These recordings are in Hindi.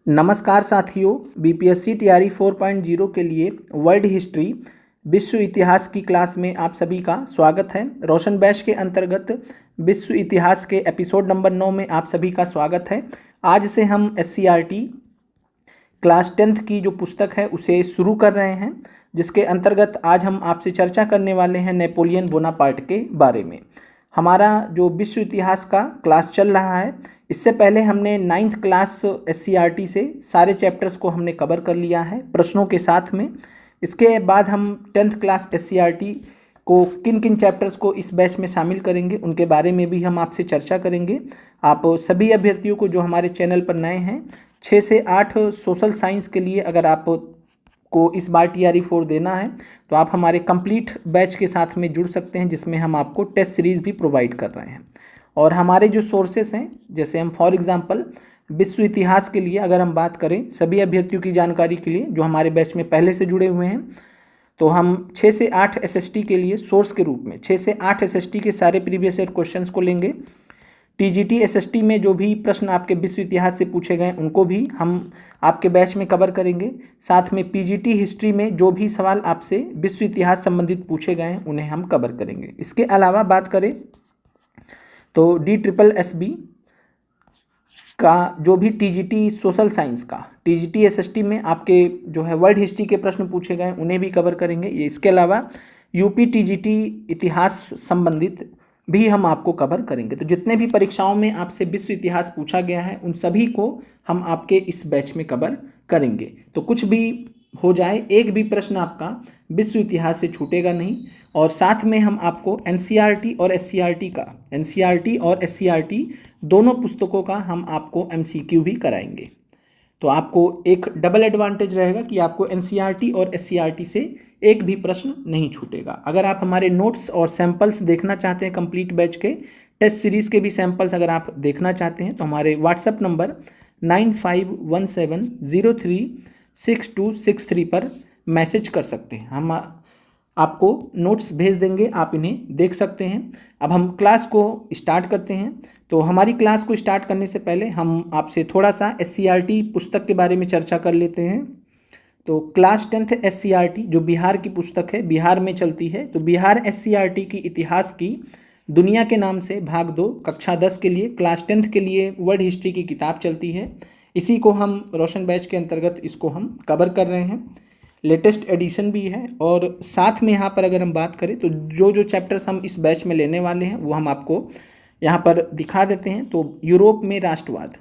नमस्कार साथियों, बीपीएससी तैयारी 4.0 के लिए वर्ल्ड हिस्ट्री विश्व इतिहास की क्लास में आप सभी का स्वागत है। रोशन बैच के अंतर्गत विश्व इतिहास के एपिसोड नंबर 9 में आप सभी का स्वागत है। आज से हम एससीईआरटी क्लास 10th की जो पुस्तक है उसे शुरू कर रहे हैं, जिसके अंतर्गत आज हम आपसे चर्चा करने वाले हैं नेपोलियन बोनापार्ट के बारे में। हमारा जो विश्व इतिहास का क्लास चल रहा है, इससे पहले हमने 9th क्लास एससीईआरटी से सारे चैप्टर्स को हमने कवर कर लिया है प्रश्नों के साथ में। इसके बाद हम 10th क्लास एससीईआरटी को किन किन चैप्टर्स को इस बैच में शामिल करेंगे उनके बारे में भी हम आपसे चर्चा करेंगे। आप सभी अभ्यर्थियों को जो हमारे चैनल पर नए हैं, 6 से 8 सोशल साइंस के लिए अगर आप को इस बार TRE 4 देना है तो आप हमारे कंप्लीट बैच के साथ में जुड़ सकते हैं, जिसमें हम आपको टेस्ट सीरीज़ भी प्रोवाइड कर रहे हैं। और हमारे जो सोर्सेस हैं, जैसे हम फॉर एग्जांपल विश्व इतिहास के लिए अगर हम बात करें, सभी अभ्यर्थियों की जानकारी के लिए जो हमारे बैच में पहले से जुड़े हुए हैं, तो हम 6 से 8 SST के लिए सोर्स के रूप में 6 से 8 SST के सारे प्रीवियस ईयर क्वेश्चंस को लेंगे। TGT SST में जो भी प्रश्न आपके विश्व इतिहास से पूछे गए उनको भी हम आपके बैच में कवर करेंगे। साथ में PGT हिस्ट्री में जो भी सवाल आपसे विश्व इतिहास संबंधित पूछे गए हैं उन्हें हम कवर करेंगे। इसके अलावा बात करें तो DSSB का जो भी TGT सोशल साइंस का TGT SST में आपके जो है वर्ल्ड हिस्ट्री के प्रश्न पूछे गए उन्हें भी कवर करेंगे। ये इसके अलावा UP TGT इतिहास संबंधित भी हम आपको कवर करेंगे। तो जितने भी परीक्षाओं में आपसे विश्व इतिहास पूछा गया है उन सभी को हम आपके इस बैच में कवर करेंगे। तो कुछ भी हो जाए, एक भी प्रश्न आपका विश्व इतिहास से छूटेगा नहीं। और साथ में हम आपको NCERT और SCERT दोनों पुस्तकों का हम आपको MCQ भी कराएंगे। तो आपको एक डबल एडवांटेज रहेगा कि आपको NCERT और SCERT से एक भी प्रश्न नहीं छूटेगा। अगर आप हमारे नोट्स और सैंपल्स देखना चाहते हैं, कंप्लीट बैच के टेस्ट सीरीज़ के भी सैंपल्स अगर आप देखना चाहते हैं, तो हमारे व्हाट्सएप नंबर 9517036263 पर मैसेज कर सकते हैं। हम आपको नोट्स भेज देंगे, आप इन्हें देख सकते हैं। अब हम क्लास को स्टार्ट करते हैं। तो हमारी क्लास को स्टार्ट करने से पहले हम आपसे थोड़ा सा SCERT पुस्तक के बारे में चर्चा कर लेते हैं। तो क्लास 10th SCERT जो बिहार की पुस्तक है, बिहार में चलती है, तो बिहार SCERT की इतिहास की दुनिया के नाम से भाग 2 कक्षा 10 के लिए, क्लास 10th के लिए वर्ल्ड हिस्ट्री की किताब चलती है। इसी को हम रोशन बैच के अंतर्गत इसको हम कवर कर रहे हैं। लेटेस्ट एडिशन भी है। और साथ में यहाँ पर अगर हम बात करें तो जो जो चैप्टर्स हम इस बैच में लेने वाले हैं वो हम आपको यहाँ पर दिखा देते हैं। तो यूरोप में राष्ट्रवाद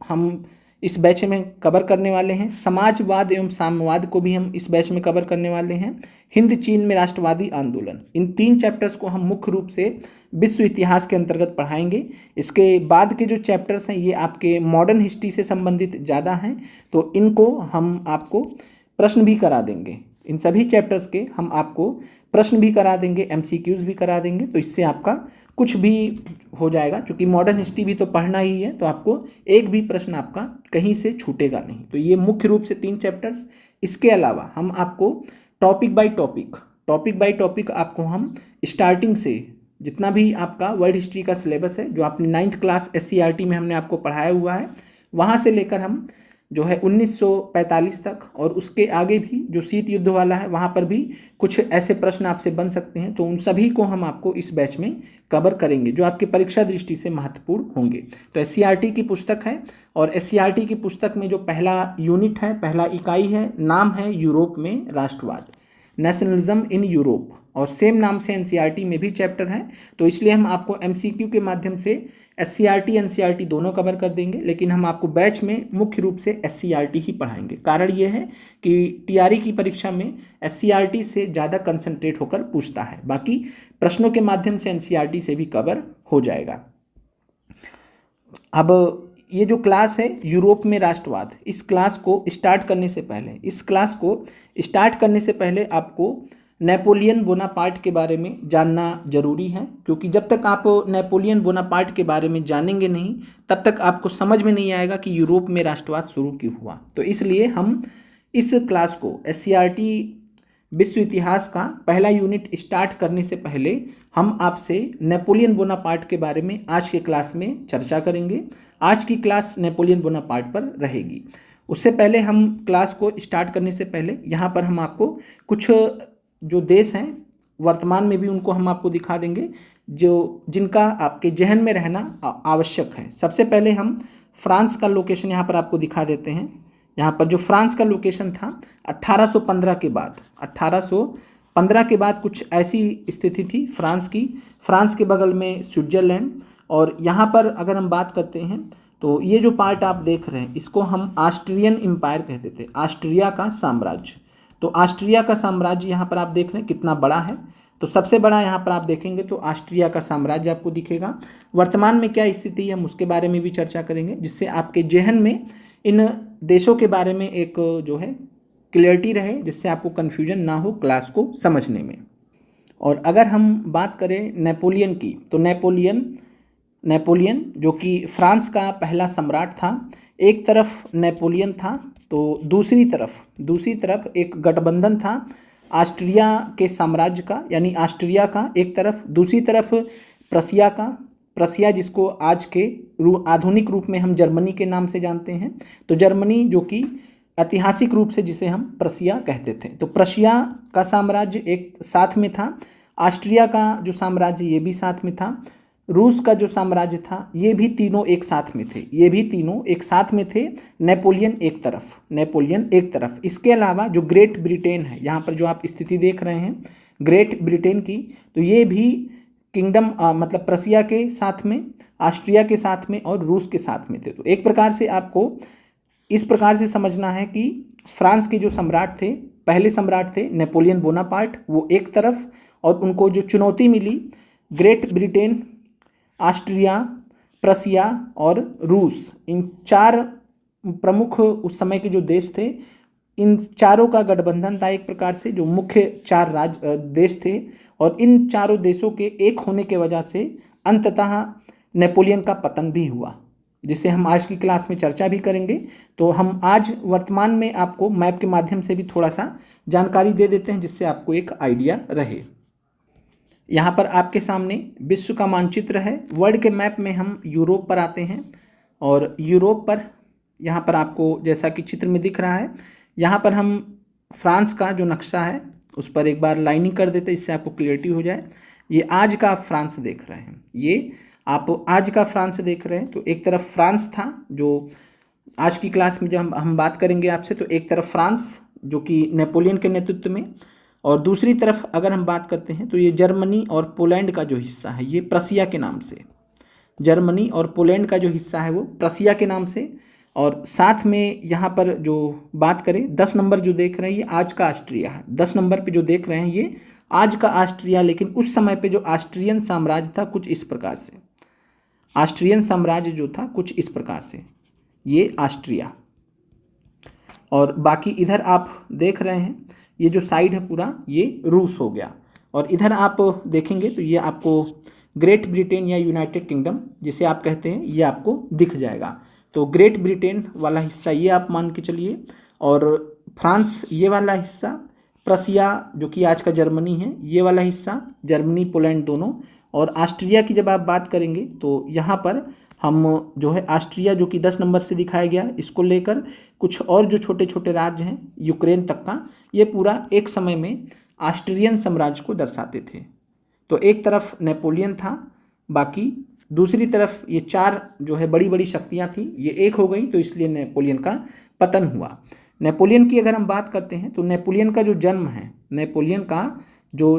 हम इस बैच में कवर करने वाले हैं। समाजवाद एवं साम्यवाद को भी हम इस बैच में कवर करने वाले हैं। हिंद चीन में राष्ट्रवादी आंदोलन, इन 3 चैप्टर्स को हम मुख्य रूप से विश्व इतिहास के अंतर्गत पढ़ाएंगे। इसके बाद के जो चैप्टर्स हैं ये आपके मॉडर्न हिस्ट्री से संबंधित ज़्यादा हैं, तो इनको हम आपको प्रश्न भी करा देंगे। इन सभी चैप्टर्स के हम आपको प्रश्न भी करा देंगे, MCQs भी करा देंगे। तो इससे आपका कुछ भी हो जाएगा, क्योंकि मॉडर्न हिस्ट्री भी तो पढ़ना ही है, तो आपको एक भी प्रश्न आपका कहीं से छूटेगा नहीं। तो ये मुख्य रूप से 3 चैप्टर्स। इसके अलावा हम आपको टॉपिक बाय टॉपिक आपको हम स्टार्टिंग से जितना भी आपका वर्ल्ड हिस्ट्री का सिलेबस है, जो आपने 9th क्लास SCERT में हमने आपको पढ़ाया हुआ है, वहाँ से लेकर हम जो है 1945 तक और उसके आगे भी जो शीत युद्ध वाला है वहाँ पर भी कुछ ऐसे प्रश्न आपसे बन सकते हैं। तो उन सभी को हम आपको इस बैच में कवर करेंगे जो आपकी परीक्षा दृष्टि से महत्वपूर्ण होंगे। तो SCERT की पुस्तक है, और SCERT की पुस्तक में जो पहला यूनिट है, पहला इकाई है, नाम है यूरोप में राष्ट्रवाद, नेशनलिज्म इन यूरोप, और सेम नाम से NCERT में भी चैप्टर है। तो इसलिए हम आपको MCQ के माध्यम से SCERT NCERT दोनों कवर कर देंगे, लेकिन हम आपको बैच में मुख्य रूप से SCERT ही पढ़ाएंगे। कारण ये है कि TRE की परीक्षा में SCERT से ज़्यादा कंसंट्रेट होकर पूछता है, बाकी प्रश्नों के माध्यम से NCERT से भी कवर हो जाएगा। अब ये जो क्लास है यूरोप में राष्ट्रवाद, इस क्लास को स्टार्ट करने से पहले आपको नेपोलियन बोनापार्ट के बारे में जानना जरूरी है, क्योंकि जब तक आप नेपोलियन बोनापार्ट के बारे में जानेंगे नहीं तब तक आपको समझ में नहीं आएगा कि यूरोप में राष्ट्रवाद शुरू क्यों हुआ। तो इसलिए हम इस क्लास को SCERT विश्व इतिहास का पहला यूनिट स्टार्ट करने से पहले हम आपसे नेपोलियन बोनापार्ट के बारे में आज के क्लास में चर्चा करेंगे। आज की क्लास नेपोलियन बोनापार्ट पर रहेगी। उससे पहले हम क्लास को स्टार्ट करने से पहले यहाँ पर हम आपको कुछ जो देश हैं वर्तमान में भी उनको हम आपको दिखा देंगे जो जिनका आपके जहन में रहना आवश्यक है। सबसे पहले हम फ्रांस का लोकेशन यहाँ पर आपको दिखा देते हैं। यहाँ पर जो फ्रांस का लोकेशन था 1815 के बाद, 1815 के बाद कुछ ऐसी स्थिति थी फ्रांस की। फ्रांस के बगल में स्विट्जरलैंड, और यहाँ पर अगर हम बात करते हैं तो ये जो पार्ट आप देख रहे हैं इसको हम ऑस्ट्रियन एम्पायर कहते थे, ऑस्ट्रिया का साम्राज्य। तो ऑस्ट्रिया का साम्राज्य यहाँ पर आप देख रहे हैं कितना बड़ा है। तो सबसे बड़ा यहाँ पर आप देखेंगे तो ऑस्ट्रिया का साम्राज्य आपको दिखेगा। वर्तमान में क्या स्थिति है हम उसके बारे में भी चर्चा करेंगे, जिससे आपके जहन में इन देशों के बारे में एक जो है क्लियरिटी रहे, जिससे आपको कन्फ्यूजन ना हो क्लास को समझने में। और अगर हम बात करें नेपोलियन की, तो नेपोलियन जो कि फ्रांस का पहला सम्राट था, एक तरफ नेपोलियन था तो दूसरी तरफ एक गठबंधन था ऑस्ट्रिया के साम्राज्य का, यानी ऑस्ट्रिया का एक तरफ, दूसरी तरफ प्रसिया का, प्रसिया जिसको आज के आधुनिक रूप में हम जर्मनी के नाम से जानते हैं। तो जर्मनी जो कि ऐतिहासिक रूप से जिसे हम प्रसिया कहते थे, तो प्रसिया का साम्राज्य एक साथ में था, ऑस्ट्रिया का जो साम्राज्य ये भी साथ में था, रूस का जो साम्राज्य था ये भी तीनों एक साथ में थे। नेपोलियन एक तरफ। इसके अलावा जो ग्रेट ब्रिटेन है, यहाँ पर जो आप स्थिति देख रहे हैं ग्रेट ब्रिटेन की, तो ये भी किंगडम मतलब प्रसिया के साथ में, ऑस्ट्रिया के साथ में और रूस के साथ में थे। तो एक प्रकार से आपको इस प्रकार से समझना है कि फ्रांस के जो सम्राट थे, पहले सम्राट थे नेपोलियन बोनापार्ट, वो एक तरफ, और उनको जो चुनौती मिली ग्रेट ब्रिटेन, ऑस्ट्रिया, प्रसिया और रूस, इन चार प्रमुख उस समय के जो देश थे, इन चारों का गठबंधन था एक प्रकार से, जो मुख्य चार देश थे। और इन चारों देशों के एक होने के वजह से अंततः नेपोलियन का पतन भी हुआ, जिसे हम आज की क्लास में चर्चा भी करेंगे। तो हम आज वर्तमान में आपको मैप के माध्यम से भी थोड़ा सा जानकारी दे देते हैं, जिससे आपको एक आइडिया रहे। यहाँ पर आपके सामने विश्व का मानचित्र है। वर्ल्ड के मैप में हम यूरोप पर आते हैं, और यूरोप पर यहाँ पर आपको जैसा कि चित्र में दिख रहा है, यहाँ पर हम फ्रांस का जो नक्शा है उस पर एक बार लाइनिंग कर देते हैं, इससे आपको क्लियरिटी हो जाए। ये आज का फ्रांस देख रहे हैं, ये आप आज का फ्रांस देख रहे हैं। तो एक तरफ फ्रांस था, जो आज की क्लास में जब हम बात करेंगे आपसे, तो एक तरफ फ्रांस जो कि नेपोलियन के नेतृत्व में, और दूसरी तरफ अगर हम बात करते हैं तो ये जर्मनी और पोलैंड का जो हिस्सा है ये प्रसिया के नाम से, जर्मनी और पोलैंड का जो हिस्सा है वो प्रसिया के नाम से। और साथ में यहाँ पर जो बात करें 10 नंबर जो देख रहे हैं ये आज का ऑस्ट्रिया है। 10 नंबर पे जो देख रहे हैं ये आज का ऑस्ट्रिया, लेकिन उस समय पे जो ऑस्ट्रियन साम्राज्य था कुछ इस प्रकार से, ऑस्ट्रियन साम्राज्य जो था कुछ इस प्रकार से, ये ऑस्ट्रिया। और बाकी इधर आप देख रहे हैं ये जो साइड है पूरा ये रूस हो गया। और इधर आप देखेंगे तो ये आपको ग्रेट ब्रिटेन या यूनाइटेड किंगडम जिसे आप कहते हैं ये आपको दिख जाएगा। तो ग्रेट ब्रिटेन वाला हिस्सा ये आप मान के चलिए, और फ्रांस ये वाला हिस्सा, प्रसिया जो कि आज का जर्मनी है ये वाला हिस्सा, जर्मनी पोलैंड दोनों। और ऑस्ट्रिया की जब आप बात करेंगे तो यहाँ पर हम जो है ऑस्ट्रिया जो कि 10 नंबर से दिखाया गया, इसको लेकर कुछ और जो छोटे छोटे राज्य हैं यूक्रेन तक का, ये पूरा एक समय में ऑस्ट्रियन साम्राज्य को दर्शाते थे। तो एक तरफ नेपोलियन था, बाकी दूसरी तरफ ये चार जो है बड़ी बड़ी शक्तियाँ थी, ये एक हो गई, तो इसलिए नेपोलियन का पतन हुआ। नेपोलियन की अगर हम बात करते हैं तो नेपोलियन का जो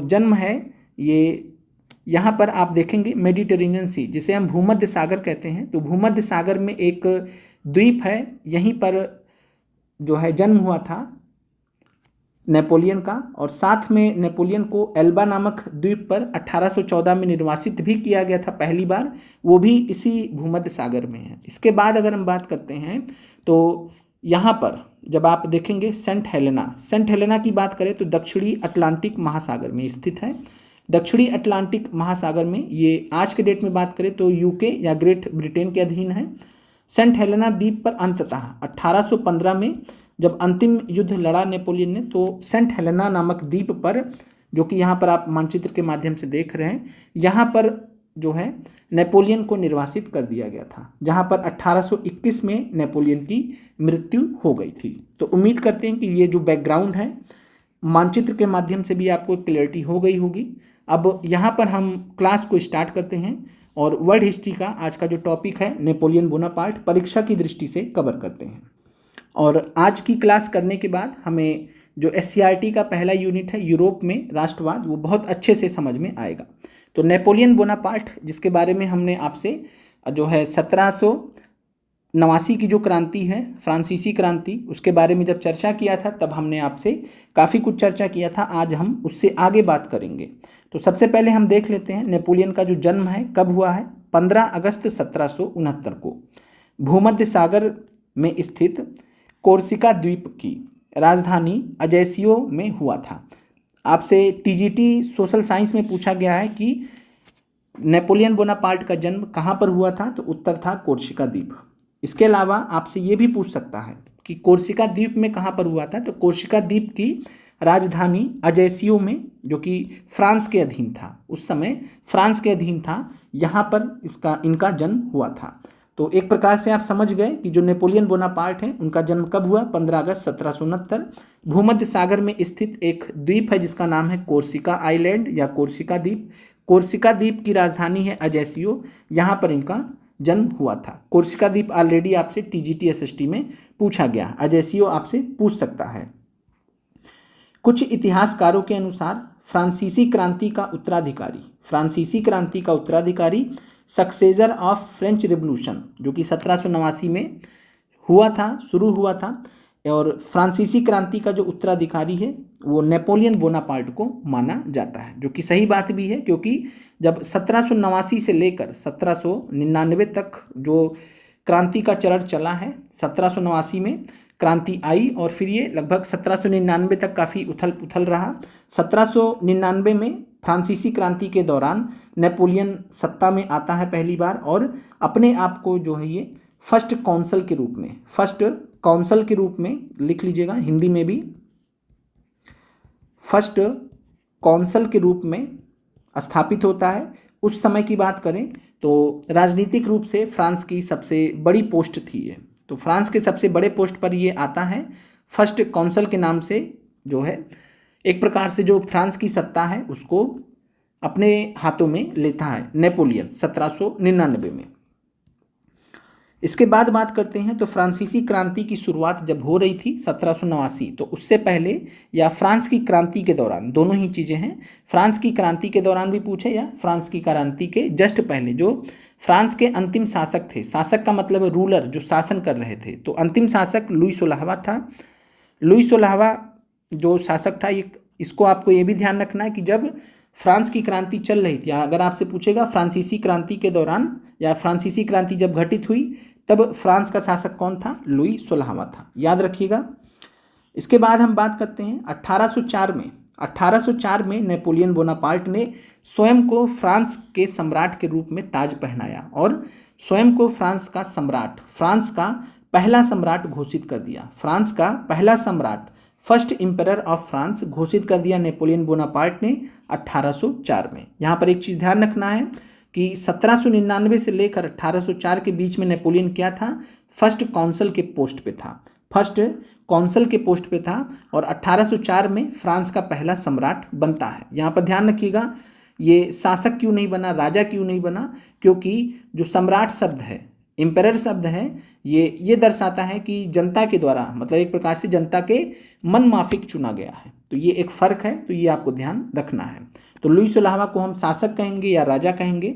जन्म है ये यहाँ पर आप देखेंगे मेडिटेरेनियन सी, जिसे हम भूमध्य सागर कहते हैं। तो भूमध्य सागर में एक द्वीप है, यहीं पर जो है जन्म हुआ था नेपोलियन का। और साथ में नेपोलियन को एल्बा नामक द्वीप पर 1814 में निर्वासित भी किया गया था पहली बार, वो भी इसी भूमध्य सागर में है। इसके बाद अगर हम बात करते हैं तो यहाँ पर जब आप देखेंगे सेंट हेलेना की बात करें तो दक्षिणी अटलांटिक महासागर में स्थित है। दक्षिणी अटलांटिक महासागर में ये आज के डेट में बात करें तो यूके या ग्रेट ब्रिटेन के अधीन है। सेंट हेलेना द्वीप पर अंततः 1815 में जब अंतिम युद्ध लड़ा नेपोलियन ने, तो सेंट हेलेना नामक द्वीप पर जो कि यहाँ पर आप मानचित्र के माध्यम से देख रहे हैं, यहाँ पर जो है नेपोलियन को निर्वासित कर दिया गया था, जहाँ पर 1821 में नेपोलियन की मृत्यु हो गई थी। तो उम्मीद करते हैं कि ये जो बैकग्राउंड है मानचित्र के माध्यम से भी आपको क्लैरिटी हो गई होगी। अब यहाँ पर हम क्लास को स्टार्ट करते हैं और वर्ल्ड हिस्ट्री का आज का जो टॉपिक है नेपोलियन बोनापार्ट परीक्षा की दृष्टि से कवर करते हैं। और आज की क्लास करने के बाद हमें जो SCERT का पहला यूनिट है यूरोप में राष्ट्रवाद, वो बहुत अच्छे से समझ में आएगा। तो नेपोलियन बोनापार्ट, जिसके बारे में हमने आपसे जो है 1789 की जो क्रांति है फ्रांसीसी क्रांति, उसके बारे में जब चर्चा किया था तब हमने आपसे काफ़ी कुछ चर्चा किया था। आज हम उससे आगे बात करेंगे। तो सबसे पहले हम देख लेते हैं नेपोलियन का जो जन्म है कब हुआ है। 15 अगस्त 1769 को भूमध्य सागर में स्थित कोर्सिका द्वीप की राजधानी अजेसियो में हुआ था। आपसे TGT सोशल साइंस में पूछा गया है कि नेपोलियन बोनापार्ट का जन्म कहाँ पर हुआ था, तो उत्तर था कोर्सिका द्वीप। इसके अलावा आपसे ये भी पूछ सकता है कि कोर्सिका द्वीप में कहाँ पर हुआ था, तो कोर्सिका द्वीप की राजधानी अजेसियो में, जो कि फ्रांस के अधीन था, उस समय फ्रांस के अधीन था, यहाँ पर इनका जन्म हुआ था। तो एक प्रकार से आप समझ गए कि जो नेपोलियन बोनापार्ट हैं उनका जन्म कब हुआ, 15 अगस्त 1769। भूमध्य सागर में स्थित एक द्वीप है जिसका नाम है कोर्सिका आइलैंड या कोर्सिका द्वीप। कोर्सिका द्वीप की राजधानी है अजेसियो, यहाँ पर इनका जन्म हुआ था। कोर्सिका द्वीप ऑलरेडी आपसे TGT SST में पूछा गया, अजेसियो आपसे पूछ सकता है। कुछ इतिहासकारों के अनुसार फ्रांसीसी क्रांति का उत्तराधिकारी सक्सेसर ऑफ फ्रेंच रिवॉल्यूशन, जो कि 1789 में हुआ था, शुरू हुआ था, और फ्रांसीसी क्रांति का जो उत्तराधिकारी है वो नेपोलियन बोनापार्ट को माना जाता है, जो कि सही बात भी है, क्योंकि जब 1789 से लेकर 1799 तक जो क्रांति का चरण चला है, 1789 में क्रांति आई और फिर ये लगभग 1799 तक काफ़ी उथल पुथल रहा। 1799 में फ्रांसीसी क्रांति के दौरान नेपोलियन सत्ता में आता है पहली बार, और अपने आप को जो है ये फर्स्ट कौंसल के रूप में लिख लीजिएगा, हिंदी में भी फर्स्ट कौंसल के रूप में स्थापित होता है। उस समय की बात करें तो राजनीतिक रूप से फ्रांस की सबसे बड़ी पोस्ट थी ये, तो फ्रांस के सबसे बड़े पोस्ट पर ये आता है फर्स्ट कौंसल के नाम से, जो है एक प्रकार से जो फ्रांस की सत्ता है उसको अपने हाथों में लेता है नेपोलियन 1799 में। इसके बाद बात करते हैं तो फ्रांसीसी क्रांति की शुरुआत जब हो रही थी 1789, तो उससे पहले या फ्रांस की क्रांति के दौरान, दोनों ही चीज़ें हैं, फ्रांस की क्रांति के दौरान भी पूछे या फ्रांस की क्रांति के जस्ट पहले, जो फ्रांस के अंतिम शासक थे, शासक का मतलब है रूलर, जो शासन कर रहे थे, तो अंतिम शासक लुई 16वां था। लुई 16वां जो शासक था, इसको आपको ये भी ध्यान रखना है कि जब फ्रांस की क्रांति चल रही थी, अगर आपसे पूछेगा फ्रांसीसी क्रांति के दौरान या फ्रांसीसी क्रांति जब घटित हुई तब फ्रांस का शासक कौन था, लुई 16वां था, याद रखिएगा। इसके बाद हम बात करते हैं 1804 में नेपोलियन बोनापार्ट ने स्वयं को फ्रांस के सम्राट के रूप में ताज पहनाया और स्वयं को फ्रांस का सम्राट, फ्रांस का पहला सम्राट घोषित कर दिया। फ्रांस का पहला सम्राट, फर्स्ट एम्परर ऑफ फ्रांस घोषित कर दिया नेपोलियन बोनापार्ट ने 1804 में। यहाँ पर एक चीज़ ध्यान रखना है कि 1799 से लेकर 1804 के बीच में नेपोलियन क्या था, फर्स्ट कौंसल के पोस्ट पे था, और 1804 में फ्रांस का पहला सम्राट बनता है। यहाँ पर ध्यान रखिएगा, ये शासक क्यों नहीं बना, राजा क्यों नहीं बना, क्योंकि जो सम्राट शब्द है, एम्परर शब्द है, ये दर्शाता है कि जनता के द्वारा, मतलब एक प्रकार से जनता के मन माफिक चुना गया है, तो ये एक फ़र्क है, तो ये आपको ध्यान रखना है। तो लुई 16वां को हम शासक कहेंगे या राजा कहेंगे,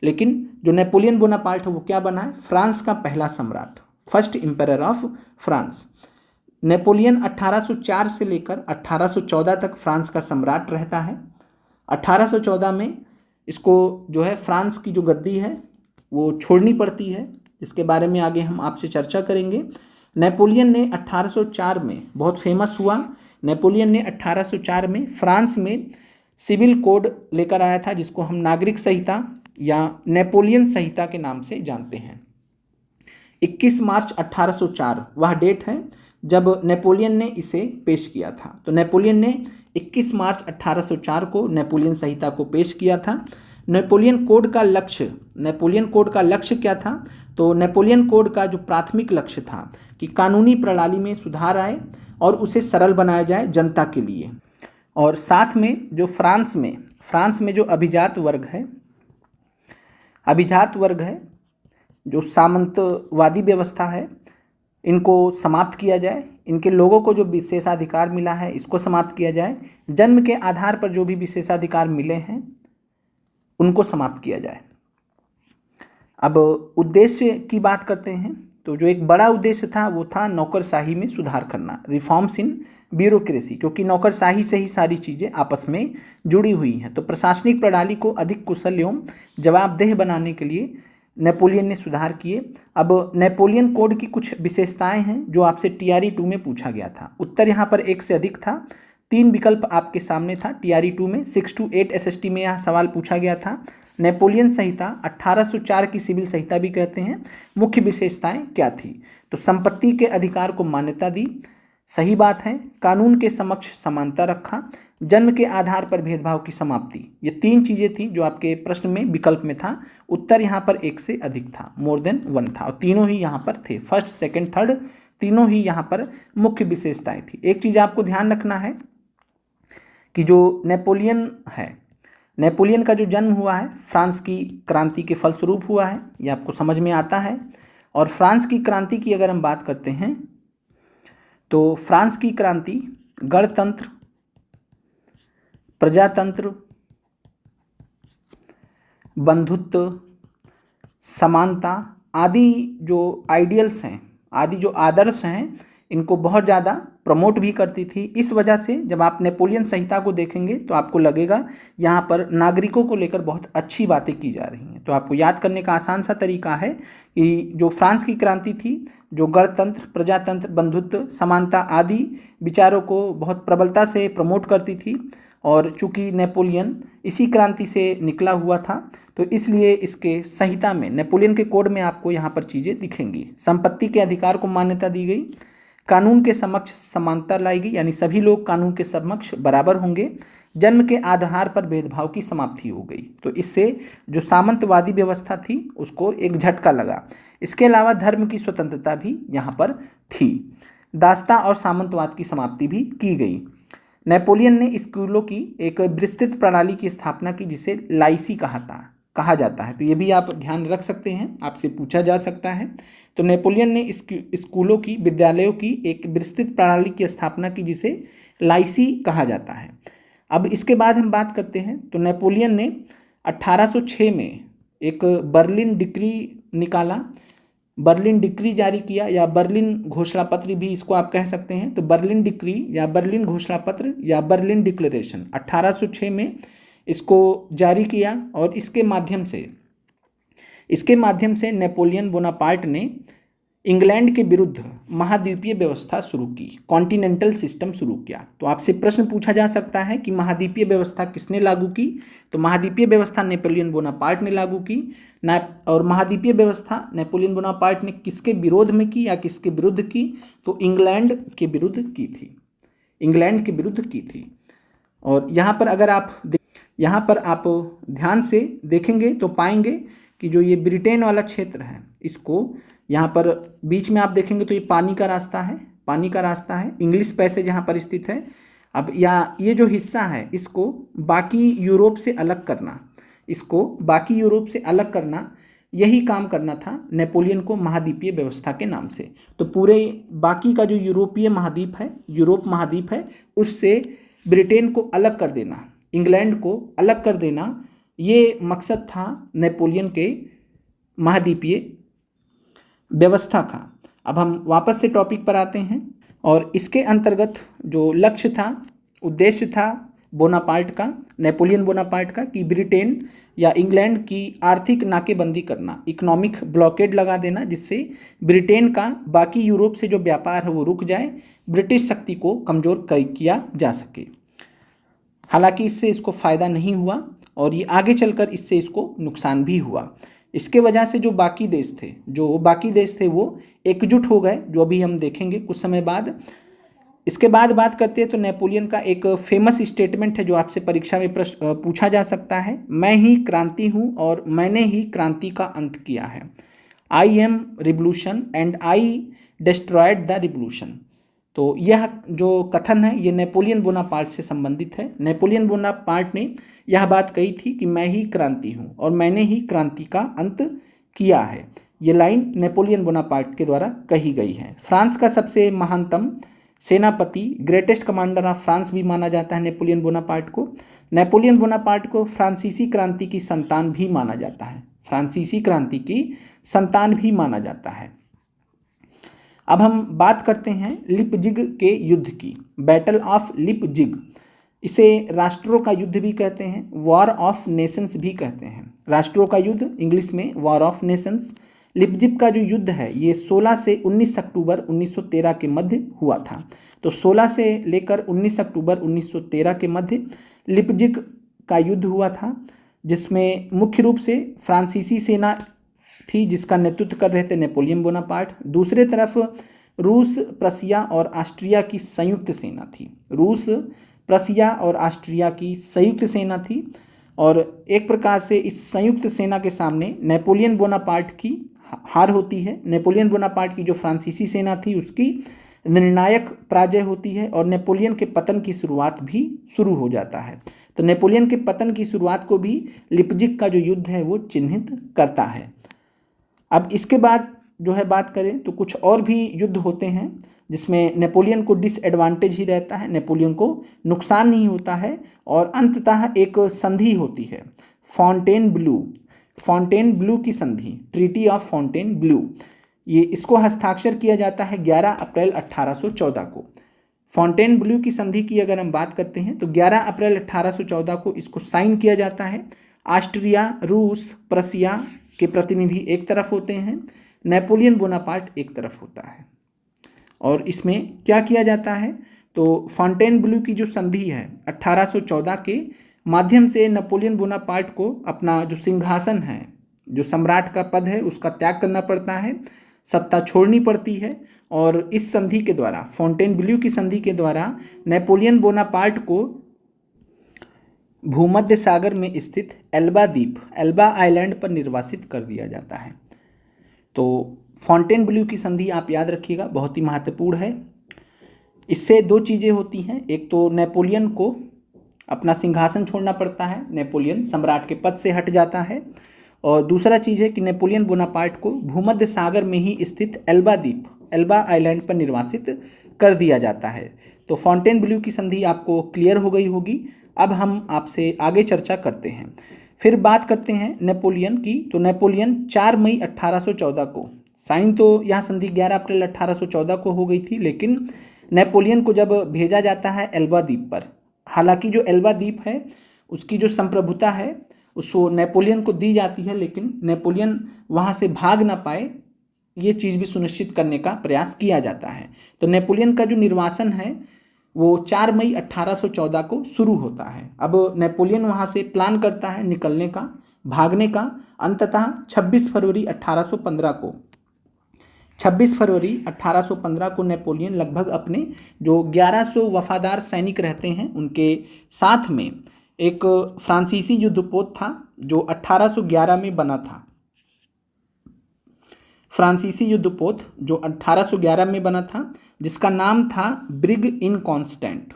लेकिन जो नेपोलियन बोनापार्ट है वो क्या बना है, फ्रांस का पहला सम्राट, first emperor of France. Napoleon 1804 से लेकर 1814 तक फ्रांस का सम्राट रहता है। 1814 में इसको जो है फ्रांस की जो गद्दी है वो छोड़नी पड़ती है, जिसके बारे में आगे हम आपसे चर्चा करेंगे। नेपोलियन ने 1804 में बहुत फेमस हुआ, नेपोलियन ने 1804 में फ्रांस में सिविल कोड लेकर आया था, जिसको हम नागरिक संहिता या नेपोलियन संहिता के नाम से जानते हैं। 21 मार्च 1804 वह डेट है जब नेपोलियन ने इसे पेश किया था। तो नेपोलियन ने 21 मार्च 1804 को नेपोलियन संहिता को पेश किया था। नेपोलियन कोड का लक्ष्य क्या था? तो नेपोलियन कोड का जो प्राथमिक लक्ष्य था कि कानूनी प्रणाली में सुधार आए और उसे सरल बनाया जाए जनता के लिए। और साथ में जो फ्रांस में जो अभिजात वर्ग है, जो सामंतवादी व्यवस्था है, इनको समाप्त किया जाए। इनके लोगों को जो विशेषाधिकार मिला है इसको समाप्त किया जाए। जन्म के आधार पर जो भी विशेषाधिकार मिले हैं उनको समाप्त किया जाए। अब उद्देश्य की बात करते हैं तो जो एक बड़ा उद्देश्य था वो था नौकरशाही में सुधार करना, रिफॉर्म्स इन ब्यूरोक्रेसी, क्योंकि नौकरशाही से ही सारी चीज़ें आपस में जुड़ी हुई हैं। तो प्रशासनिक प्रणाली को अधिक कुशल एवं जवाबदेह बनाने के लिए नेपोलियन ने सुधार किए। अब नेपोलियन कोड की कुछ विशेषताएं हैं जो आपसे TRE 2 में पूछा गया था। उत्तर यहाँ पर 1 से अधिक था, 3 विकल्प आपके सामने था। TRE 2 में 6 to 8 SST में यह सवाल पूछा गया था। नेपोलियन संहिता 1804 की सिविल संहिता भी कहते हैं। मुख्य विशेषताएं क्या थी? तो संपत्ति के अधिकार को मान्यता दी, सही बात है। कानून के समक्ष समानता रखा, जन्म के आधार पर भेदभाव की समाप्ति। ये 3 चीज़ें थी जो आपके प्रश्न में विकल्प में था। उत्तर यहाँ पर 1 से अधिक था, मोर देन 1 था, और तीनों ही यहाँ पर थे, फर्स्ट, सेकंड, थर्ड, तीनों ही यहाँ पर मुख्य विशेषताएं थी। एक चीज़ आपको ध्यान रखना है कि जो नेपोलियन का जो जन्म हुआ है फ्रांस की क्रांति के फलस्वरूप हुआ है, ये आपको समझ में आता है। और फ्रांस की क्रांति की अगर हम बात करते हैं तो फ्रांस की क्रांति गणतंत्र, प्रजातंत्र, बंधुत्व, समानता आदि जो आइडियल्स हैं, आदि जो आदर्श हैं, इनको बहुत ज़्यादा प्रमोट भी करती थी। इस वजह से जब आप नेपोलियन संहिता को देखेंगे तो आपको लगेगा यहाँ पर नागरिकों को लेकर बहुत अच्छी बातें की जा रही हैं। तो आपको याद करने का आसान सा तरीका है कि जो फ्रांस की क्रांति थी, जो गणतंत्र, प्रजातंत्र, बंधुत्व, समानता आदि विचारों को बहुत प्रबलता से प्रमोट करती थी। और चूंकि नेपोलियन इसी क्रांति से निकला हुआ था तो इसलिए इसके संहिता में, नेपोलियन के कोड में आपको यहाँ पर चीज़ें दिखेंगी। संपत्ति के अधिकार को मान्यता दी गई, कानून के समक्ष समानता लाई गई, यानी सभी लोग कानून के समक्ष बराबर होंगे, जन्म के आधार पर भेदभाव की समाप्ति हो गई। तो इससे जो सामंतवादी व्यवस्था थी उसको एक झटका लगा। इसके अलावा धर्म की स्वतंत्रता भी यहाँ पर थी। दासता और सामंतवाद की समाप्ति भी की गई। नेपोलियन ने स्कूलों की एक विस्तृत प्रणाली की स्थापना की जिसे लाइसी कहा जाता है। तो ये भी आप ध्यान रख सकते हैं, आपसे पूछा जा सकता है। तो नेपोलियन ने स्कूलों की, विद्यालयों की एक विस्तृत प्रणाली की स्थापना की जिसे लाइसी कहा जाता है। अब इसके बाद हम बात करते हैं तो नेपोलियन ने 1806 में एक बर्लिन डिक्री निकाला, बर्लिन डिक्री जारी किया, या बर्लिन घोषणा पत्र भी इसको आप कह सकते हैं। तो बर्लिन डिक्री या बर्लिन घोषणा पत्र या बर्लिन डिक्लेरेशन 1806 में इसको जारी किया। और इसके माध्यम से नेपोलियन बोनापार्ट ने इंग्लैंड के विरुद्ध महाद्वीपीय व्यवस्था शुरू की, कॉन्टिनेंटल सिस्टम शुरू किया। तो आपसे प्रश्न पूछा जा सकता है कि महाद्वीपीय व्यवस्था किसने लागू की? तो महाद्वीपीय व्यवस्था नेपोलियन बोनापार्ट ने लागू की ना। और महाद्वीपीय व्यवस्था नेपोलियन बोनापार्ट ने किसके विरोध में की या किसके विरुद्ध की? तो इंग्लैंड के विरुद्ध की थी। और यहाँ पर आप ध्यान से देखेंगे तो पाएंगे कि जो ये ब्रिटेन वाला क्षेत्र है, इसको यहाँ पर बीच में आप देखेंगे तो ये पानी का रास्ता है, इंग्लिश पैसेज यहाँ पर स्थित है। अब ये जो हिस्सा है इसको बाकी यूरोप से अलग करना, यही काम करना था नेपोलियन को महाद्वीपीय व्यवस्था के नाम से। तो पूरे बाकी का जो यूरोपीय महाद्वीप है, यूरोप महाद्वीप है, उससे ब्रिटेन को अलग कर देना, इंग्लैंड को अलग कर देना, ये मकसद था नेपोलियन के महाद्वीपीय व्यवस्था का। अब हम वापस से टॉपिक पर आते हैं और इसके अंतर्गत जो लक्ष्य था, उद्देश्य था बोनापार्ट का, नेपोलियन बोनापार्ट का, कि ब्रिटेन या इंग्लैंड की आर्थिक नाकेबंदी करना, इकोनॉमिक ब्लॉकेड लगा देना, जिससे ब्रिटेन का बाकी यूरोप से जो व्यापार है वो रुक जाए, ब्रिटिश शक्ति को कमज़ोर किया जा सके। हालांकि इससे इसको फ़ायदा नहीं हुआ और ये आगे चलकर इससे इसको नुकसान भी हुआ। इसके वजह से जो बाकी देश थे वो एकजुट हो गए, जो अभी हम देखेंगे कुछ समय बाद। इसके बाद बात करते हैं तो नेपोलियन का एक फेमस स्टेटमेंट है जो आपसे परीक्षा में प्रश्न पूछा जा सकता है, मैं ही क्रांति हूँ और मैंने ही क्रांति का अंत किया है। I am revolution and I destroyed the revolution. तो यह जो कथन है ये नेपोलियन बोनापार्ट से संबंधित है। नेपोलियन बोनापार्ट ने यह बात कही थी कि मैं ही क्रांति हूँ और मैंने ही क्रांति का अंत किया है। ये लाइन नेपोलियन बोनापार्ट के द्वारा कही गई है। फ्रांस का सबसे महानतम सेनापति, ग्रेटेस्ट कमांडर ऑफ फ्रांस भी माना जाता है नेपोलियन बोनापार्ट को। नेपोलियन बोनापार्ट को फ्रांसीसी क्रांति की संतान भी माना जाता है। फ्रांसीसी क्रांति की संतान भी माना जाता है। अब हम बात करते हैं लिपजिग के युद्ध की, बैटल ऑफ लिपजिग। इसे राष्ट्रों का युद्ध भी कहते हैं, वॉर ऑफ नेशंस भी कहते हैं। राष्ट्रों का युद्ध, इंग्लिश में वॉर ऑफ नेशंस। लिपजिग का जो युद्ध है ये 16 से 19 अक्टूबर 1913 के मध्य हुआ था। तो 16 से लेकर 19 अक्टूबर 1913 के मध्य लिपजिग का युद्ध हुआ था, जिसमें मुख्य रूप से फ्रांसीसी सेना थी जिसका नेतृत्व कर रहे थे नेपोलियन बोनापार्ट। दूसरे तरफ रूस, प्रसिया और ऑस्ट्रिया की संयुक्त सेना थी। रूस, प्रसिया और ऑस्ट्रिया की संयुक्त सेना थी और एक प्रकार से इस संयुक्त सेना के सामने नेपोलियन बोनापार्ट की हार होती है। नेपोलियन बोनापार्ट की जो फ्रांसीसी सेना थी उसकी निर्णायक पराजय होती है और नेपोलियन के पतन की शुरुआत भी शुरू हो जाता है। तो नेपोलियन के पतन की शुरुआत को भी लिपजिग का जो युद्ध है वो चिन्हित करता है। अब इसके बाद जो है बात करें तो कुछ और भी युद्ध होते हैं जिसमें नेपोलियन को डिसएडवांटेज ही रहता है, नेपोलियन को नुकसान नहीं होता है और अंततः एक संधि होती है, फॉन्टेनब्लू की संधि, ट्रीटी ऑफ फॉन्टेनब्लू। ये इसको हस्ताक्षर किया जाता है 11 अप्रैल 1814 को। फॉन्टेनब्लू की संधि की अगर हम बात करते हैं तो 11 अप्रैल 1814 को इसको साइन किया जाता है। ऑस्ट्रिया, रूस, प्रसिया के प्रतिनिधि एक तरफ होते हैं, नेपोलियन बोनापार्ट एक तरफ होता है। और इसमें क्या किया जाता है तो फॉन्टेनब्लू की जो संधि है 1814 के माध्यम से नेपोलियन बोनापार्ट को अपना जो सिंहासन है, जो सम्राट का पद है, उसका त्याग करना पड़ता है, सत्ता छोड़नी पड़ती है। और इस संधि के द्वारा, फॉन्टेनब्लू की संधि के द्वारा नेपोलियन बोनापार्ट को भूमध्य सागर में स्थित एल्बा द्वीप, एल्बा आइलैंड पर निर्वासित कर दिया जाता है। तो फॉन्टेनब्लू की संधि आप याद रखिएगा, बहुत ही महत्वपूर्ण है। इससे दो चीज़ें होती हैं, एक तो नेपोलियन को अपना सिंहासन छोड़ना पड़ता है, नेपोलियन सम्राट के पद से हट जाता है, और दूसरा चीज़ है कि नेपोलियन बोनापार्ट को भूमध्य सागर में ही स्थित एल्बा द्वीप, एल्बा आइलैंड पर निर्वासित कर दिया जाता है। तो फॉन्टेनब्लू की संधि आपको क्लियर हो गई होगी। अब हम आपसे आगे चर्चा करते हैं। फिर बात करते हैं नेपोलियन की। तो नेपोलियन 4 मई 1814 को, साइन तो यहाँ संधि 11 अप्रैल 1814 को हो गई थी, लेकिन नेपोलियन को जब भेजा जाता है एल्बा द्वीप पर, हालांकि जो एल्बा द्वीप है उसकी जो संप्रभुता है उसको नेपोलियन को दी जाती है, लेकिन नेपोलियन वहाँ से भाग ना पाए ये चीज़ भी सुनिश्चित करने का प्रयास किया जाता है। तो नेपोलियन का जो निर्वासन है वो 4 मई 1814 को शुरू होता है। अब नेपोलियन वहाँ से प्लान करता है निकलने का, भागने का। अंततः 26 फरवरी 1815 को नेपोलियन लगभग अपने जो 1100 वफादार सैनिक रहते हैं उनके साथ में एक फ्रांसीसी युद्धपोत था जो 1811 में बना था। फ्रांसीसी युद्धपोत जो 1811 में बना था, जिसका नाम था ब्रिग इन कॉन्स्टेंट।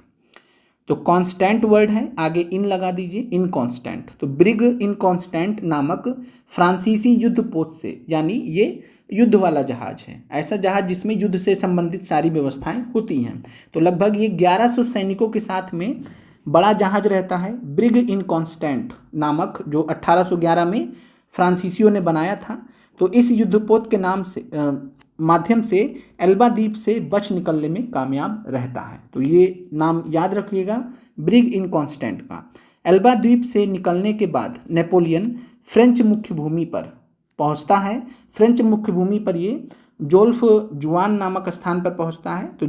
तो कॉन्स्टेंट वर्ड है, आगे इन लगा दीजिए, इन कॉन्स्टेंट। तो ब्रिग इन कॉन्स्टेंट नामक फ्रांसीसी युद्धपोत से, यानी ये युद्ध वाला जहाज है, ऐसा जहाज जिसमें युद्ध से संबंधित सारी व्यवस्थाएं होती हैं। तो लगभग ये 1100 सैनिकों के साथ में बड़ा जहाज रहता है, ब्रिग इन कॉन्स्टेंट नामक, जो 1811 में फ्रांसीसियों ने बनाया था। तो इस युद्धपोत के नाम से माध्यम से एल्बा द्वीप से बच निकलने में कामयाब रहता है। तो ये नाम याद रखिएगा, ब्रिग इन कॉन्स्टेंट का। एल्बा द्वीप से निकलने के बाद नेपोलियन फ्रेंच मुख्य भूमि पर पहुंचता है। फ्रेंच मुख्य भूमि पर ये जोल्फ जुआन नामक स्थान पर पहुंचता है। तो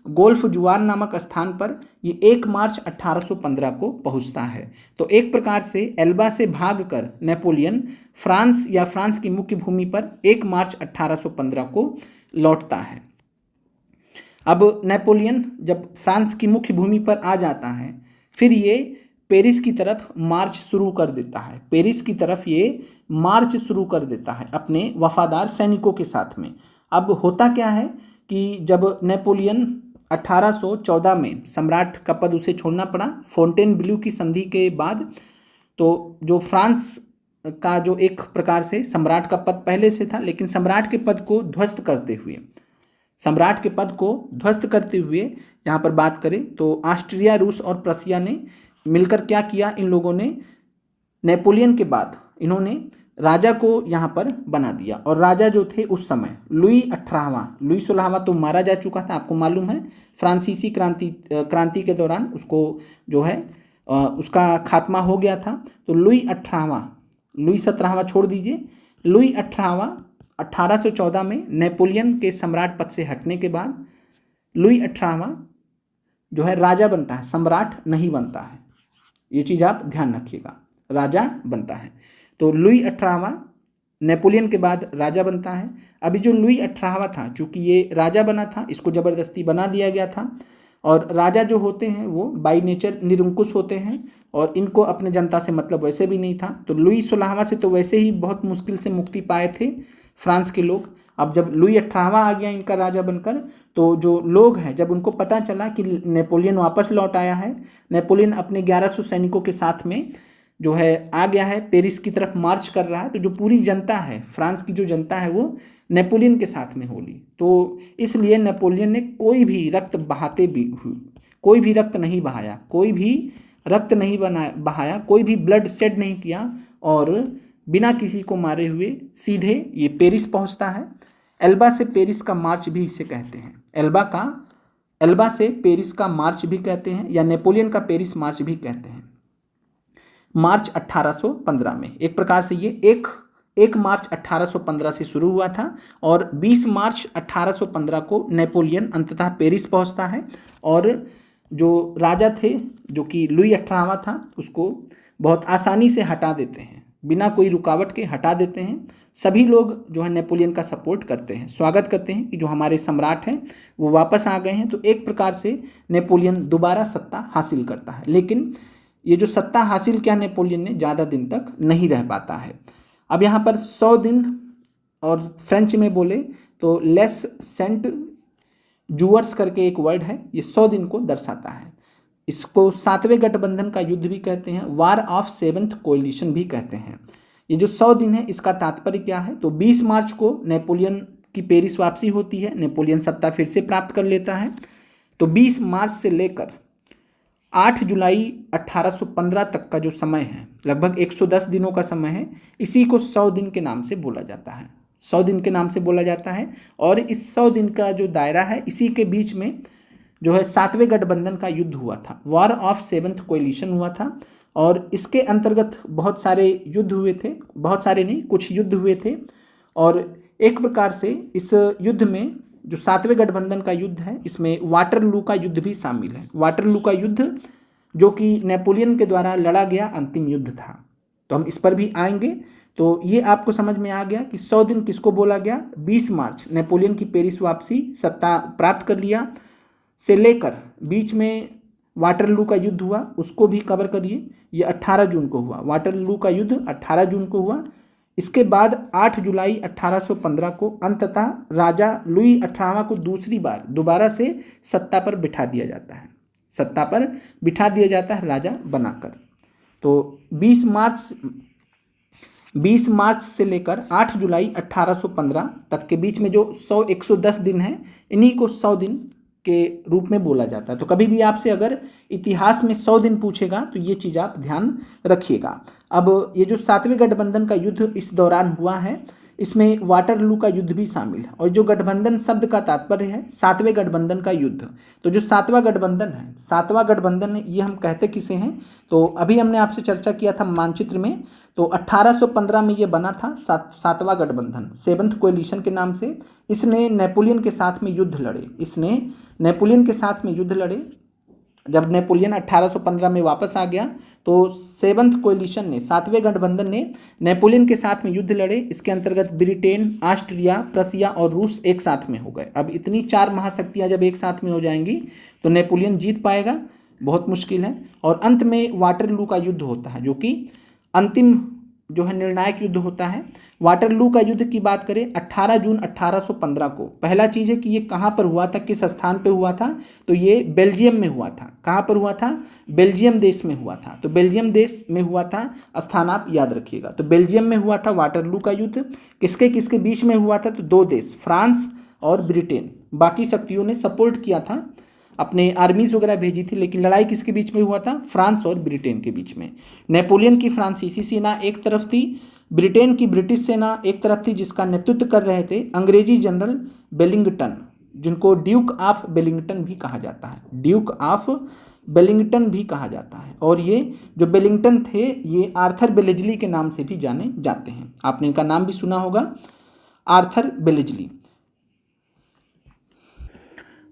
गोल्फ जुआन नामक स्थान पर ये 1 मार्च 1815 को पहुंचता है। तो एक प्रकार से एल्बा से भागकर नेपोलियन फ्रांस की मुख्य भूमि पर 1 मार्च 1815 को लौटता है। अब नेपोलियन जब फ्रांस की मुख्य भूमि पर आ जाता है, फिर ये पेरिस की तरफ मार्च शुरू कर देता है। पेरिस की तरफ ये मार्च शुरू कर देता है अपने वफादार सैनिकों के साथ में। अब होता क्या है कि जब नेपोलियन 1814 में सम्राट का पद उसे छोड़ना पड़ा फोंटेनब्लू की संधि के बाद, तो जो फ्रांस का जो एक प्रकार से सम्राट का पद पहले से था, लेकिन सम्राट के पद को ध्वस्त करते हुए यहाँ पर बात करें तो ऑस्ट्रिया, रूस और प्रशिया ने मिलकर क्या किया, इन लोगों ने नेपोलियन के बाद इन्होंने राजा को यहाँ पर बना दिया। और राजा जो थे उस समय लुई 16वां तो मारा जा चुका था, आपको मालूम है। फ्रांसीसी क्रांति के दौरान उसको जो है उसका खात्मा हो गया था। तो लुई 17वां छोड़ दीजिए, लुई 18वां 1814 में नेपोलियन के सम्राट पद से हटने के बाद लुई 18वां जो है राजा बनता है, सम्राट नहीं बनता है। ये चीज़ आप ध्यान रखिएगा, राजा बनता है। तो लुई 18वां नेपोलियन के बाद राजा बनता है। अभी जो लुई 18वां था, चूँकि ये राजा बना था, इसको ज़बरदस्ती बना दिया गया था। और राजा जो होते हैं वो बाई नेचर निरंकुश होते हैं और इनको अपने जनता से मतलब वैसे भी नहीं था। तो लुई 16वां से तो वैसे ही बहुत मुश्किल से मुक्ति पाए थे फ्रांस के लोग। अब जब लुई 18वां आ गया इनका राजा बनकर, तो जो लोग हैं जब उनको पता चला कि नेपोलियन वापस लौट आया है, नेपोलियन अपने 1100 सैनिकों के साथ में जो है आ गया है, पेरिस की तरफ मार्च कर रहा है, तो जो पूरी जनता है, फ्रांस की जो जनता है वो नेपोलियन के साथ में होली। तो इसलिए नेपोलियन ने कोई भी रक्त नहीं बहाया, कोई भी ब्लड शेड नहीं किया और बिना किसी को मारे हुए सीधे ये पेरिस पहुंचता है। एल्बा से पेरिस का मार्च भी इसे कहते हैं, एल्बा से पेरिस का मार्च भी कहते हैं, या नेपोलियन का पेरिस मार्च भी कहते हैं। मार्च 1815 में एक प्रकार से ये एक मार्च 1815 से शुरू हुआ था और 20 मार्च 1815 को नेपोलियन अंततः पेरिस पहुंचता है और जो राजा थे जो कि लुई 18वां था उसको बहुत आसानी से हटा देते हैं, बिना कोई रुकावट के हटा देते हैं। सभी लोग जो है नेपोलियन का सपोर्ट करते हैं, स्वागत करते हैं कि जो हमारे सम्राट हैं वो वापस आ गए हैं। तो एक प्रकार से नेपोलियन दोबारा सत्ता हासिल करता है, लेकिन ये जो सत्ता हासिल किया नेपोलियन ने ज़्यादा दिन तक नहीं रह पाता है। अब यहाँ पर 100 दिन और फ्रेंच में बोले तो लेस सेंट जूअर्स करके एक वर्ड है, ये 100 दिन को दर्शाता है। इसको 7वें गठबंधन का युद्ध भी कहते हैं, वार ऑफ 7th कोलिशन भी कहते हैं। ये जो 100 दिन है इसका तात्पर्य क्या है, तो 20 मार्च को नेपोलियन की पेरिस वापसी होती है, नेपोलियन सत्ता फिर से प्राप्त कर लेता है। तो 20 मार्च से लेकर 8 जुलाई 1815 तक का जो समय है, लगभग 110 दिनों का समय है, इसी को 100 दिन के नाम से बोला जाता है, 100 दिन के नाम से बोला जाता है। और इस 100 दिन का जो दायरा है, इसी के बीच में जो है 7वें गठबंधन का युद्ध हुआ था, वॉर ऑफ 7th कोलिशन हुआ था। और इसके अंतर्गत बहुत सारे युद्ध हुए थे, बहुत सारे नहीं, कुछ युद्ध हुए थे। और एक प्रकार से इस युद्ध में जो 7वें गठबंधन का युद्ध है, इसमें वाटरलू का युद्ध भी शामिल है। वाटरलू का युद्ध जो कि नेपोलियन के द्वारा लड़ा गया अंतिम युद्ध था, तो हम इस पर भी आएंगे। तो ये आपको समझ में आ गया कि 100 दिन किसको बोला गया। 20 मार्च नेपोलियन की पेरिस वापसी, सत्ता प्राप्त कर लिया, से लेकर बीच में वाटरलू का युद्ध हुआ, उसको भी कवर करिए। ये 18 जून को हुआ, वाटरलू का युद्ध 18 जून को हुआ। इसके बाद 8 जुलाई 1815 को अंततः राजा लुई 18वां को दूसरी बार दोबारा से सत्ता पर बिठा दिया जाता है राजा बनाकर। तो 20 मार्च से लेकर 8 जुलाई 1815 तक के बीच में जो 110 दिन है, इन्हीं को 100 दिन के रूप में बोला जाता है। तो कभी भी आपसे अगर इतिहास में 100 दिन पूछेगा तो ये चीज़ आप ध्यान रखिएगा। अब ये जो 7वें गठबंधन का युद्ध इस दौरान हुआ है, इसमें वाटरलू का युद्ध भी शामिल है। और जो गठबंधन शब्द का तात्पर्य है 7वें गठबंधन का युद्ध, तो जो 7वां गठबंधन है, 7वां गठबंधन ये हम कहते किसे हैं, तो अभी हमने आपसे चर्चा किया था मानचित्र में। तो 1815 में ये बना था 7वां गठबंधन, 7th कोलिशन के नाम से। इसने नेपोलियन के साथ में युद्ध लड़े। जब नेपोलियन 1815 में वापस आ गया तो सेवंथ कोलिशन ने, सातवें गठबंधन ने नेपोलियन के साथ में युद्ध लड़े। इसके अंतर्गत ब्रिटेन, ऑस्ट्रिया, प्रसिया और रूस एक साथ में हो गए। अब इतनी चार महाशक्तियां जब एक साथ में हो जाएंगी तो नेपोलियन जीत पाएगा, बहुत मुश्किल है। और अंत में वाटरलू का युद्ध होता है, जो कि अंतिम जो है निर्णायक युद्ध होता है। वाटरलू का युद्ध की बात करें 18 जून 1815 को। पहला चीज़ है कि ये कहाँ पर हुआ था, किस स्थान पे हुआ था, तो ये बेल्जियम में हुआ था। कहाँ पर हुआ था, बेल्जियम देश में हुआ था। तो बेल्जियम देश में हुआ था, स्थान आप याद रखिएगा। तो बेल्जियम में हुआ था वाटरलू का युद्ध। किसके किसके बीच में हुआ था, तो दो देश, फ्रांस और ब्रिटेन। बाकी शक्तियों ने सपोर्ट किया था, अपने आर्मीज वगैरह भेजी थी, लेकिन लड़ाई किसके बीच में हुआ था, फ्रांस और ब्रिटेन के बीच में। नेपोलियन की फ्रांसीसी सेना एक तरफ थी, ब्रिटेन की ब्रिटिश सेना एक तरफ थी, जिसका नेतृत्व कर रहे थे अंग्रेजी जनरल बेलिंगटन, जिनको ड्यूक ऑफ बेलिंगटन भी कहा जाता है, ड्यूक ऑफ बेलिंगटन भी कहा जाता है। और ये जो बेलिंगटन थे ये आर्थर बेलेजली के नाम से भी जाने जाते हैं। आपने इनका नाम भी सुना होगा, आर्थर बेलेजली।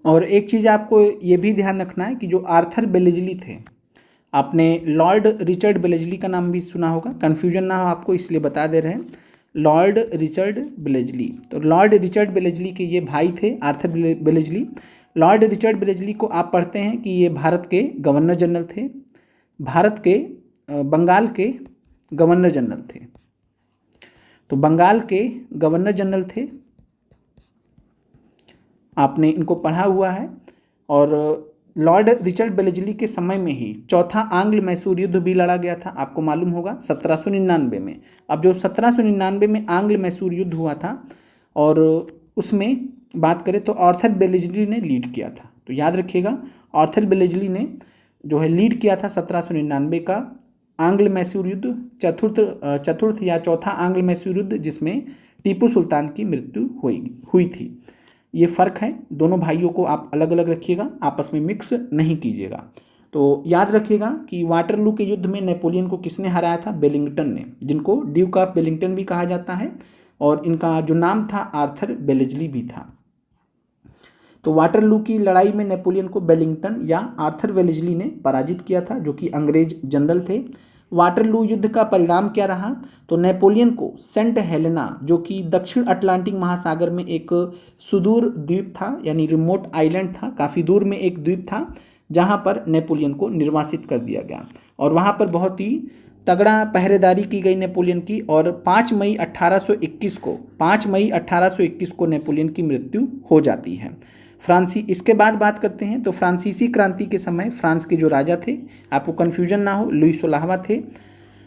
और एक चीज़ आपको ये भी ध्यान रखना है कि जो आर्थर बेलेजली थे, आपने लॉर्ड रिचर्ड बेलेजली का नाम भी सुना होगा, कन्फ्यूजन ना हो आपको इसलिए बता दे रहे हैं, लॉर्ड रिचर्ड बेलेजली। तो लॉर्ड रिचर्ड बेलेजली के ये भाई थे आर्थर बेलेजली। लॉर्ड रिचर्ड बेलेजली को आप पढ़ते हैं कि ये भारत के गवर्नर जनरल थे, भारत के बंगाल के गवर्नर जनरल थे। तो बंगाल के गवर्नर जनरल थे, आपने इनको पढ़ा हुआ है। और लॉर्ड रिचर्ड बेलेजली के समय में ही चौथा आंग्ल मैसूर युद्ध भी लड़ा गया था, आपको मालूम होगा 1799 में। अब जो 1799 में आंग्ल मैसूर युद्ध हुआ था और उसमें बात करें तो आर्थर बेलेजली ने लीड किया था। तो याद रखिएगा, आर्थर बेलेजली ने जो है लीड किया था 1799 का आंग्ल मैसूर युद्ध, चतुर्थ या चौथा आंग्ल मैसूर युद्ध, जिसमें टीपू सुल्तान की मृत्यु हुई थी। ये फ़र्क है, दोनों भाइयों को आप अलग अलग रखिएगा, आपस में मिक्स नहीं कीजिएगा। तो याद रखिएगा कि वाटरलू के युद्ध में नेपोलियन को किसने हराया था, बेलिंगटन ने, जिनको ड्यूक ऑफ बेलिंगटन भी कहा जाता है, और इनका जो नाम था आर्थर बेलेजली भी था। तो वाटरलू की लड़ाई में नेपोलियन को बेलिंगटन या आर्थर बेलेजली ने पराजित किया था, जो कि अंग्रेज जनरल थे। वाटरलू युद्ध का परिणाम क्या रहा, तो नेपोलियन को सेंट हेलेना, जो कि दक्षिण अटलांटिक महासागर में एक सुदूर द्वीप था, यानी रिमोट आइलैंड था, काफ़ी दूर में एक द्वीप था, जहां पर नेपोलियन को निर्वासित कर दिया गया। और वहां पर बहुत ही तगड़ा पहरेदारी की गई नेपोलियन की। और 5 मई 1821 को नेपोलियन की मृत्यु हो जाती है। इसके बाद बात करते हैं तो फ्रांसीसी क्रांति के समय फ्रांस के जो राजा थे, आपको कन्फ्यूजन ना हो, लुई 16वां थे।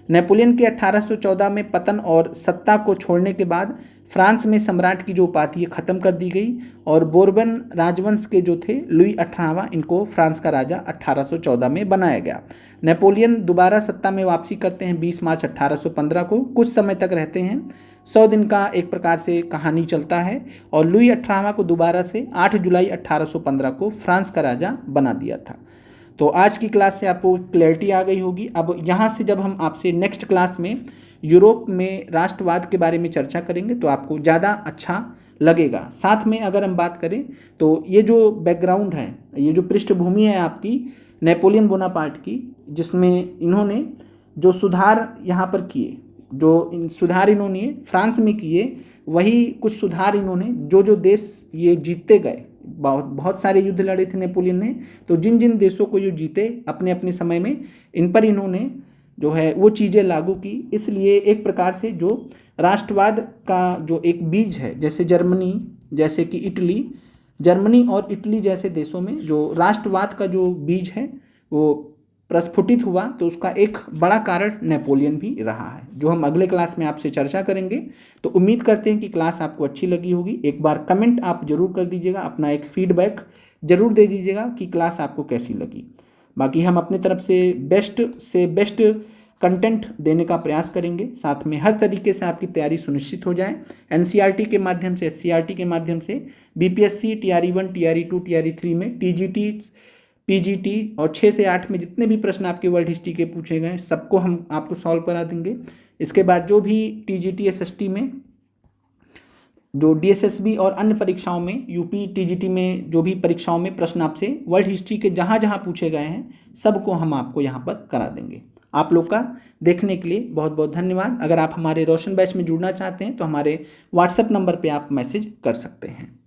नेपोलियन के 1814 में पतन और सत्ता को छोड़ने के बाद फ्रांस में सम्राट की जो उपाधि खत्म कर दी गई, और बोर्बन राजवंश के जो थे लुई 18वां, इनको फ्रांस का राजा 1814 में बनाया गया। नेपोलियन दोबारा सत्ता में वापसी करते हैं 20 मार्च 1815 को, कुछ समय तक रहते हैं, 100 दिन का एक प्रकार से कहानी चलता है, और लुई 18वां को दोबारा से 8 जुलाई 1815 को फ्रांस का राजा बना दिया था। तो आज की क्लास से आपको क्लैरिटी आ गई होगी। अब यहाँ से जब हम आपसे नेक्स्ट क्लास में यूरोप में राष्ट्रवाद के बारे में चर्चा करेंगे तो आपको ज़्यादा अच्छा लगेगा। साथ में अगर हम बात करें तो ये जो बैकग्राउंड है, ये जो पृष्ठभूमि है आपकी नेपोलियन बोनापार्ट की, जिसमें इन्होंने जो सुधार यहाँ पर किए, जो सुधार इन्होंने फ्रांस में किए, वही कुछ सुधार इन्होंने जो देश ये जीतते गए, बहुत सारे युद्ध लड़े थे नेपोलियन ने, तो जिन जिन देशों को ये जीते अपने अपने समय में, इन पर इन्होंने जो है वो चीज़ें लागू की। इसलिए एक प्रकार से जो राष्ट्रवाद का जो एक बीज है, जैसे जर्मनी, जैसे कि इटली, जर्मनी और इटली जैसे देशों में जो राष्ट्रवाद का जो बीज है वो प्रस्फुटित हुआ, तो उसका एक बड़ा कारण नेपोलियन भी रहा है, जो हम अगले क्लास में आपसे चर्चा करेंगे। तो उम्मीद करते हैं कि क्लास आपको अच्छी लगी होगी। एक बार कमेंट आप जरूर कर दीजिएगा, अपना एक फीडबैक जरूर दे दीजिएगा कि क्लास आपको कैसी लगी। बाकी हम अपनी तरफ से बेस्ट कंटेंट देने का प्रयास करेंगे, साथ में हर तरीके से आपकी तैयारी सुनिश्चित हो जाए। एनसीईआरटी के माध्यम से, एससीईआरटी के माध्यम से, बीपीएससी टीआरई 1, टीआरई 2, टीआरई 3 में, टीजीटी, पीजीटी और 6 से 8 में जितने भी प्रश्न आपके वर्ल्ड हिस्ट्री के पूछे गए सबको हम आपको सॉल्व करा देंगे। इसके बाद जो भी टीजीटी एसएसटी में, जो डीएसएसबी और अन्य परीक्षाओं में, यूपी टीजीटी में जो भी परीक्षाओं में प्रश्न आपसे वर्ल्ड हिस्ट्री के जहाँ जहाँ पूछे गए हैं सबको हम आपको यहाँ पर करा देंगे। आप लोग का देखने के लिए बहुत बहुत धन्यवाद। अगर आप हमारे रोशन बैच में जुड़ना चाहते हैं तो हमारे व्हाट्सएप नंबर पे आप मैसेज कर सकते हैं।